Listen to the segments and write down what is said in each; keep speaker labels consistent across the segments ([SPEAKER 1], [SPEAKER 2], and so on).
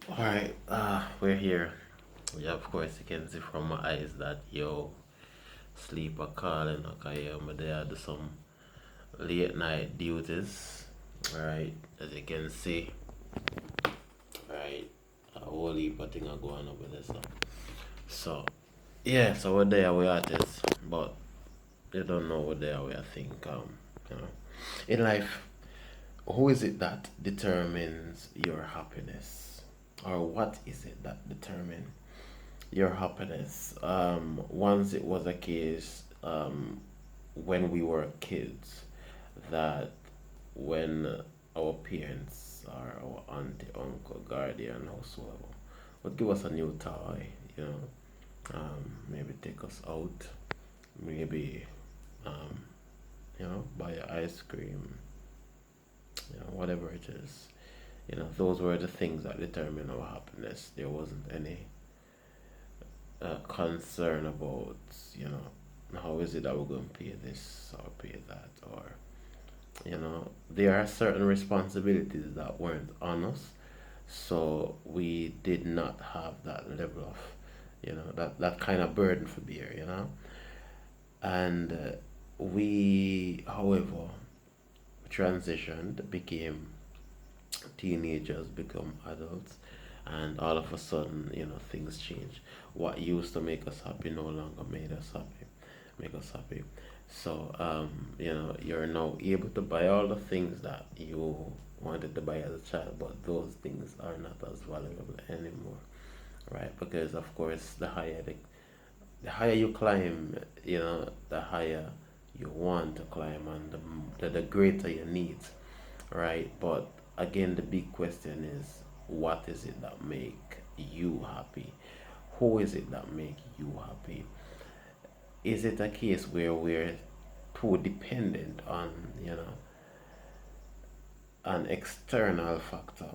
[SPEAKER 1] Alright, we're here. Yeah, of course, you can see from my eyes that sleep are calling. Okay, there do some late night duties. Alright, as you can see, right, a whole heap of things are going over there. So yeah, so we're there, we artists, but they don't know what they are. We I think, you know, in life, who is it that determines your happiness, or what is it that determines your happiness? Once it was a case, when we were kids, that when our parents or our auntie, uncle, guardian, whosoever would give us a new toy, you know, maybe take us out, maybe, um, buy ice cream, whatever it is. Those were the things that determine our happiness. There wasn't any concern about, you know, how is it that we're going to pay this or pay that, or, there are certain responsibilities that weren't on us, so we did not have that level of, that kind of burden for beer, and we, however, transitioned, became teenagers, become adults, and all of a sudden, things change. What used to make us happy no longer make us happy. So, you're now able to buy all the things that you wanted to buy as a child, but those things are not as valuable anymore, right? Because of course, the higher you climb, the higher you want to climb, and the greater your needs, right? But again, the big question is, what is it that make you happy? Who is it that make you happy? Is it a case where we're too dependent on, an external factor,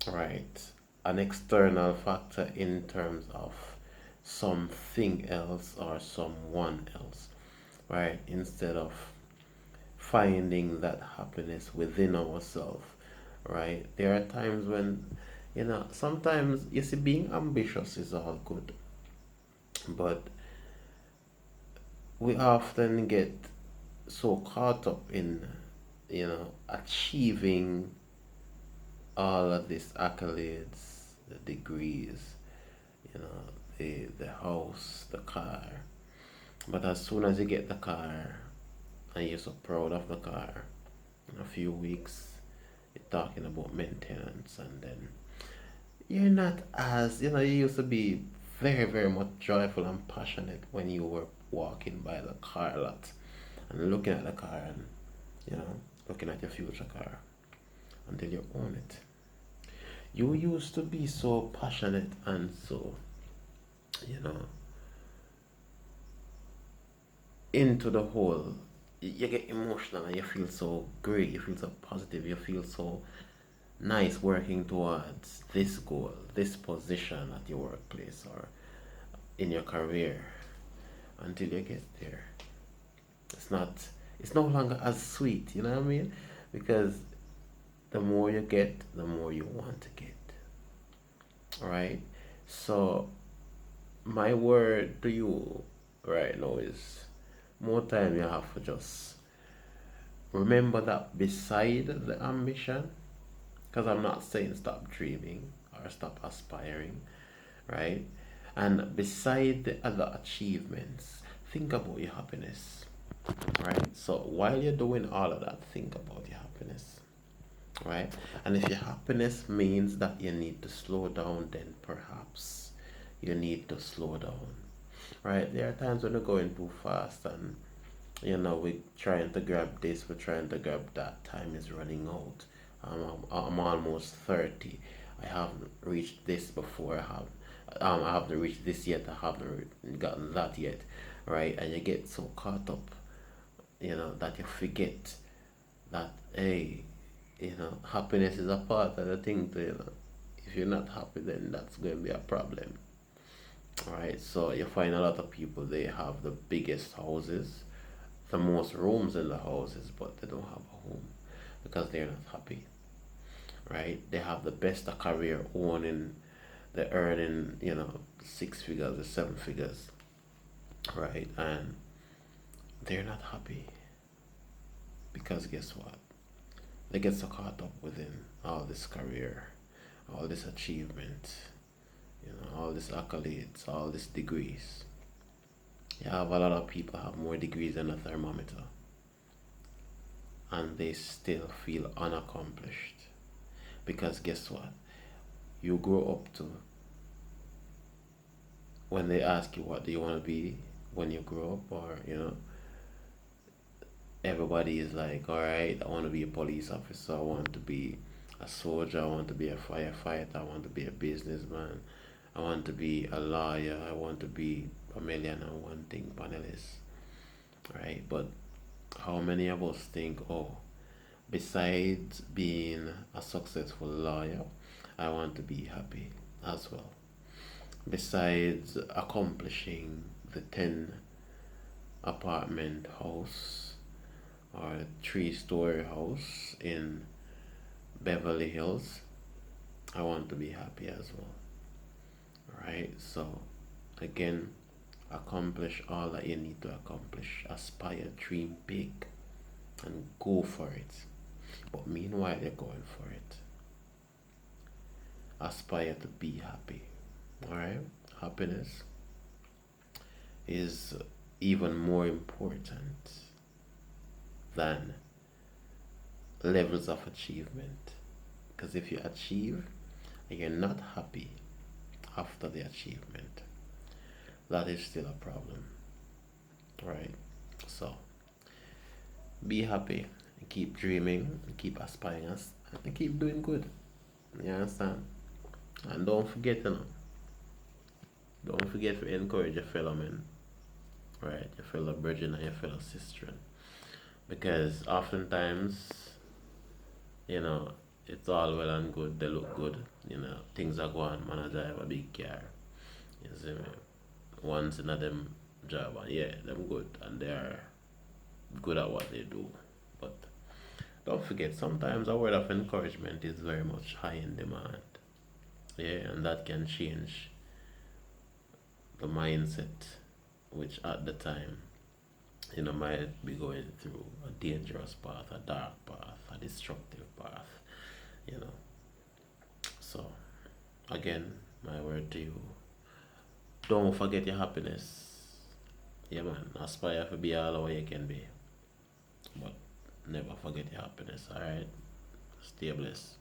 [SPEAKER 1] right? An external factor in terms of something else or someone else, right? Instead of finding that happiness within ourselves, right? There are times when, sometimes you see, being ambitious is all good, but we often get so caught up in, achieving all of these accolades, the degrees, the house, the car. But as soon as you get the car and you're so proud of the car, in a few weeks, you're talking about maintenance, and then you're not as, you used to be very, very much joyful and passionate when you were walking by the car lot and looking at the car and, you know, looking at your future car until you own it. You used to be so passionate and so, you know, into the whole. You get emotional and you feel so great, you feel so positive, you feel so nice working towards this goal, this position at your workplace or in your career until you get there. It's not, it's no longer as sweet, you know what I mean? Because the more you get, the more you want to get. Right? So, my word to you right now is, more time you have to just remember that beside the ambition, because I'm not saying stop dreaming or stop aspiring, right? And beside the other achievements, think about your happiness, right? So while you're doing all of that, think about your happiness, right? And if your happiness means that you need to slow down, then perhaps you need to slow down, right? There are times when you're going too fast and we're trying to grab this, we're trying to grab that. Time is running out. I'm almost 30. I haven't reached this before. I haven't reached this yet. I haven't gotten that yet, right? And you get so caught up, that you forget that, hey, happiness is a part of the thing. If you're not happy, then that's going to be a problem. Right, so you find a lot of people, they have the biggest houses, the most rooms in the houses, but they don't have a home because they're not happy. right? They have the best of career owning, they're earning, 6 figures or 7 figures, right? And they're not happy because guess what? They get so caught up within all this career, all this achievement, all these accolades, all these degrees. You have a lot of people have more degrees than a thermometer, and they still feel unaccomplished. Because guess what? You grow up to, when they ask you what do you want to be when you grow up, or everybody is like, all right, I want to be a police officer, I want to be a soldier, I want to be a firefighter, I want to be a businessman, I want to be a lawyer, I want to be a millionaire, one thing panelist, right? But how many of us think, oh, besides being a successful lawyer, I want to be happy as well. Besides accomplishing the 10 apartment house or 3-story house in Beverly Hills, I want to be happy as well. Right? So, again, accomplish all that you need to accomplish. Aspire, dream big, and go for it. But meanwhile, you're going for it, aspire to be happy. Alright? Happiness is even more important than levels of achievement. Because if you achieve and you're not happy after the achievement, that is still a problem. Right? So, be happy and keep dreaming and keep aspiring and keep doing good. You understand? And don't forget, don't forget to encourage your fellow men, right? Your fellow brethren and your fellow sister. Because oftentimes, you know, it's all well and good, they look good, things are going, man, I drive a big car. You see me? Once in a them job, and yeah, them good, and they are good at what they do. But don't forget, sometimes a word of encouragement is very much high in demand. Yeah, and that can change the mindset, which at the time, might be going through a dangerous path, a dark path, a destructive path, you know. So, again, my word to you, don't forget your happiness. Yeah, man, aspire to be all what you can be, but never forget your happiness, alright? Stay blessed.